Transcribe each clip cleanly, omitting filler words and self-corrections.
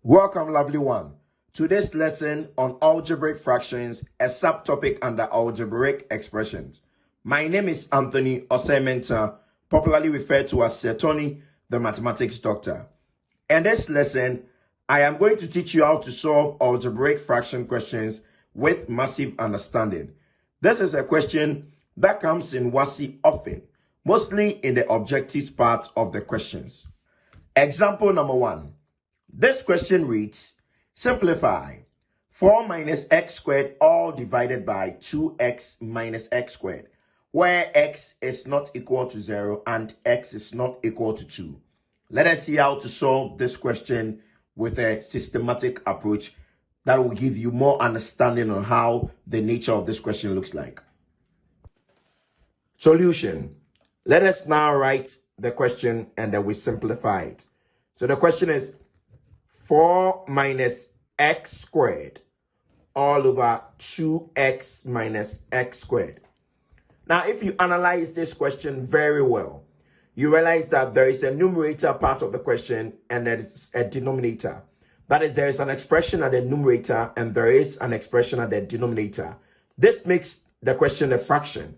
Welcome, lovely one. Today's lesson on algebraic fractions, a subtopic under algebraic expressions. My name is Anthony Osementa, popularly referred to as Sir Tony, the mathematics doctor. In this lesson, I am going to teach you how to solve algebraic fraction questions with massive understanding. This is a question that comes in WASI often, mostly in the objectives part of the questions. Example number 1. This question reads, simplify 4 minus x squared all divided by 2x minus x squared, where x is not equal to 0 and x is not equal to 2. Let us see how to solve this question with a systematic approach that will give you more understanding on how the nature of this question looks like. Solution. Let us now write the question and then we simplify it. So the question is 4 minus x squared all over 2x minus x squared. Now, if you analyze this question very well, you realize that there is a numerator part of the question and there is a denominator. That is, there is an expression at the numerator and there is an expression at the denominator. This makes the question a fraction.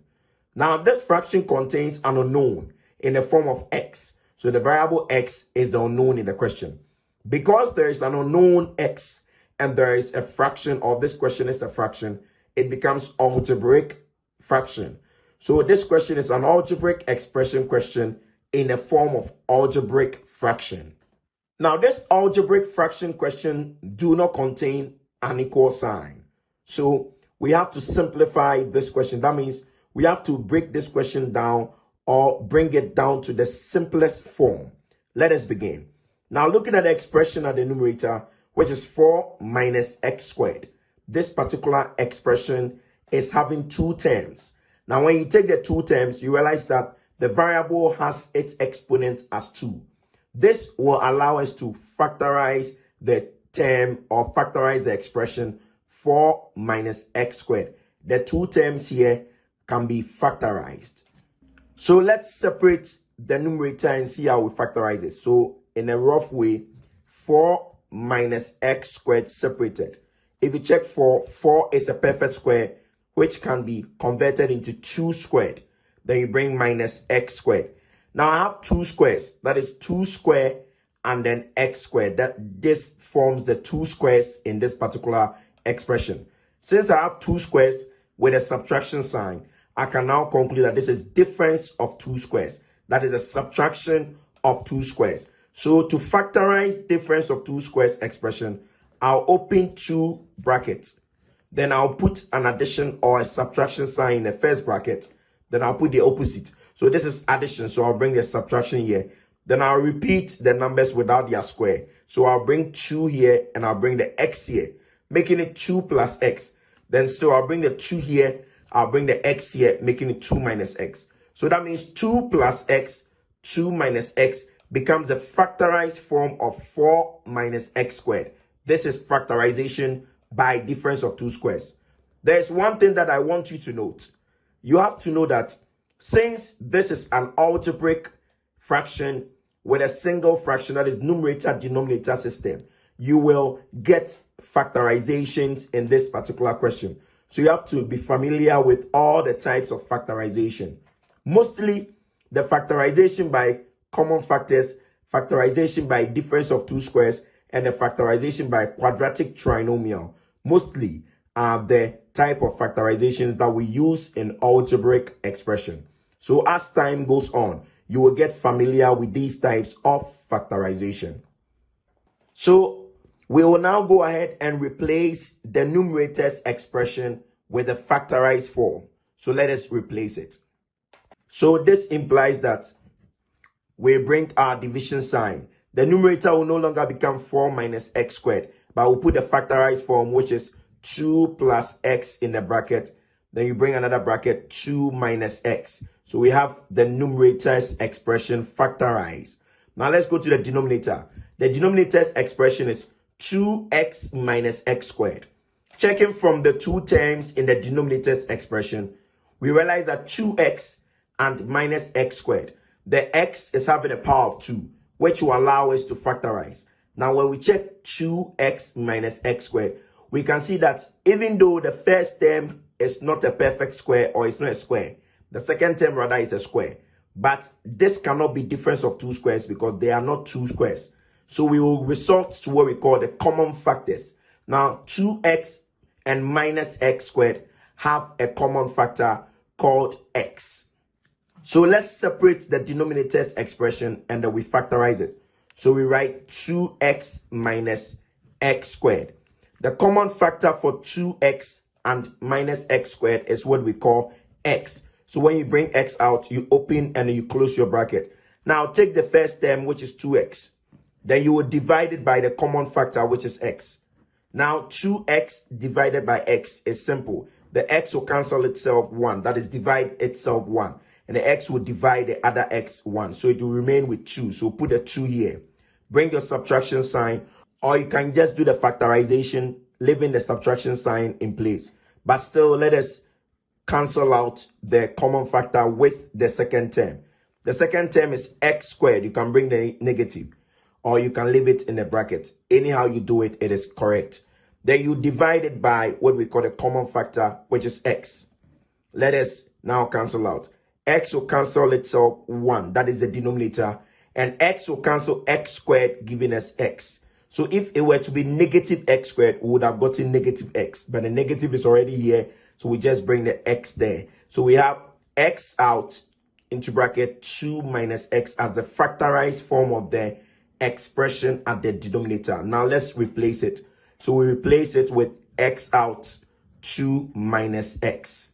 Now, this fraction contains an unknown in the form of x. So the variable x is the unknown in the question. Because there is an unknown x and there is a fraction, or this question is a fraction, it becomes algebraic fraction. So this question is an algebraic expression question in the form of algebraic fraction. Now, this algebraic fraction question do not contain an equal sign. So we have to simplify this question. That means we have to break this question down or bring it down to the simplest form. Let us begin. Now, looking at the expression at the numerator, which is 4 minus x squared. This particular expression is having two terms. Now, when you take the two terms, you realize that the variable has its exponent as 2. This will allow us to factorize the term or factorize the expression 4 minus x squared. The two terms here can be factorized. So let's separate the numerator and see how we factorize it. So in a rough way, 4 minus x squared separated. If you check 4 is a perfect square, which can be converted into 2 squared. Then you bring minus x squared. Now I have 2 squares. That is 2 squared and then x squared. This forms the 2 squares in this particular expression. Since I have 2 squares with a subtraction sign, I can now conclude that this is difference of 2 squares. That is a subtraction of 2 squares. So to factorize difference of 2 squares expression, I'll open 2 brackets. Then I'll put an addition or a subtraction sign in the first bracket. Then I'll put the opposite. So this is addition. So I'll bring the subtraction here. Then I'll repeat the numbers without their square. So I'll bring 2 here and I'll bring the x here, making it 2 plus x. Then still I'll bring the 2 here. I'll bring the x here, making it 2 minus x. So that means 2 plus x, 2 minus x, becomes the factorized form of 4 minus x squared. This is factorization by difference of 2 squares. There is one thing that I want you to note. You have to know that since this is an algebraic fraction with a single fraction, that is numerator-denominator system, you will get factorizations in this particular question. So you have to be familiar with all the types of factorization. Mostly the factorization by common factors, factorization by difference of 2 squares, and the factorization by quadratic trinomial mostly are the type of factorizations that we use in algebraic expression. So as time goes on, you will get familiar with these types of factorization. So we will now go ahead and replace the numerator's expression with a factorized form. So let us replace it. So this implies that we bring our division sign. The numerator will no longer become 4 minus x squared, but we'll put the factorized form, which is 2 plus x in the bracket. Then you bring another bracket, 2 minus x. So we have the numerator's expression factorized. Now let's go to the denominator. The denominator's expression is 2x minus x squared. Checking from the two terms in the denominator's expression, we realize that 2x and minus x squared. The x is having a power of 2, which will allow us to factorize. Now, when we check 2x minus x squared, we can see that even though the first term is not a perfect square or it's not a square, the second term rather is a square. But this cannot be difference of two squares because they are not two squares. So we will resort to what we call the common factors. Now, 2x and minus x squared have a common factor called x. So let's separate the denominator's expression and then we factorize it. So we write 2x minus x squared. The common factor for 2x and minus x squared is what we call x. So when you bring x out, you open and you close your bracket. Now take the first term, which is 2x. Then you will divide it by the common factor, which is x. Now 2x divided by x is simple. The x will cancel itself 1. That is, divide itself 1. And the x will divide the other x 1. So it will remain with 2. So put a 2 here. Bring your subtraction sign. Or you can just do the factorization, leaving the subtraction sign in place. But still, let us cancel out the common factor with the second term. The second term is x squared. You can bring the negative. Or you can leave it in the bracket. Anyhow you do it, it is correct. Then you divide it by what we call the common factor, which is x. Let us now cancel out. X will cancel itself 1. That is the denominator. And x will cancel x squared, giving us x. So if it were to be negative x squared, we would have gotten negative x. But the negative is already here. So we just bring the x there. So we have x out into bracket 2 minus x as the factorized form of the expression at the denominator. Now let's replace it. So we replace it with x out 2 minus x.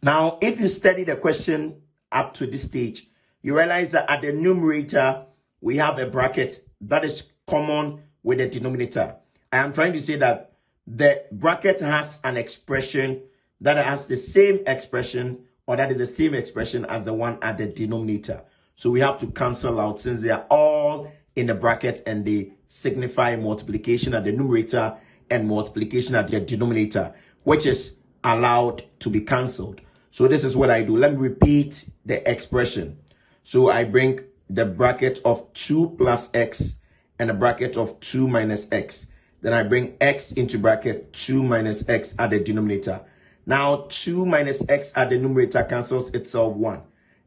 Now, if you study the question up to this stage, you realize that at the numerator, we have a bracket that is common with the denominator. I am trying to say that the bracket has an expression that has the same expression, or that is the same expression as the one at the denominator. So we have to cancel out since they are all in the bracket and they signify multiplication at the numerator and multiplication at the denominator, which is allowed to be cancelled. So this is what I do. Let me repeat the expression. So I bring the bracket of 2 plus x and a bracket of 2 minus x. Then I bring x into bracket 2 minus x at the denominator. Now 2 minus x at the numerator cancels itself 1.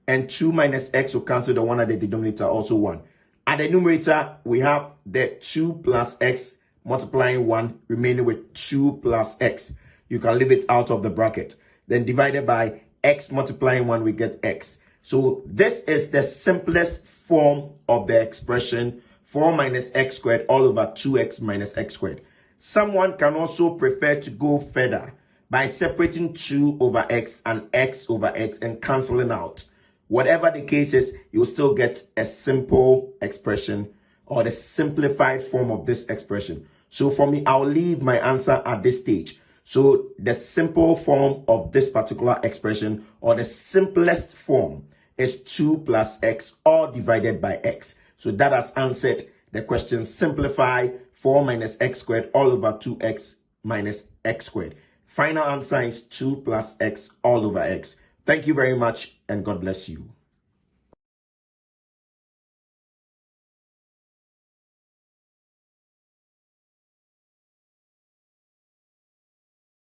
And 2 minus x will cancel the one at the denominator, also 1. At the numerator, we have the 2 plus x multiplying 1, remaining with 2 plus x. You can leave it out of the bracket. Then divided by x multiplying 1, we get x. So this is the simplest form of the expression 4 minus x squared all over 2x minus x squared. Someone can also prefer to go further by separating 2 over x and x over x and cancelling out. Whatever the case is, you'll still get a simple expression or the simplified form of this expression. So for me, I'll leave my answer at this stage. So the simple form of this particular expression, or the simplest form, is 2 plus x all divided by x. So that has answered the question. Simplify 4 minus x squared all over 2x minus x squared. Final answer is 2 plus x all over x. Thank you very much and God bless you.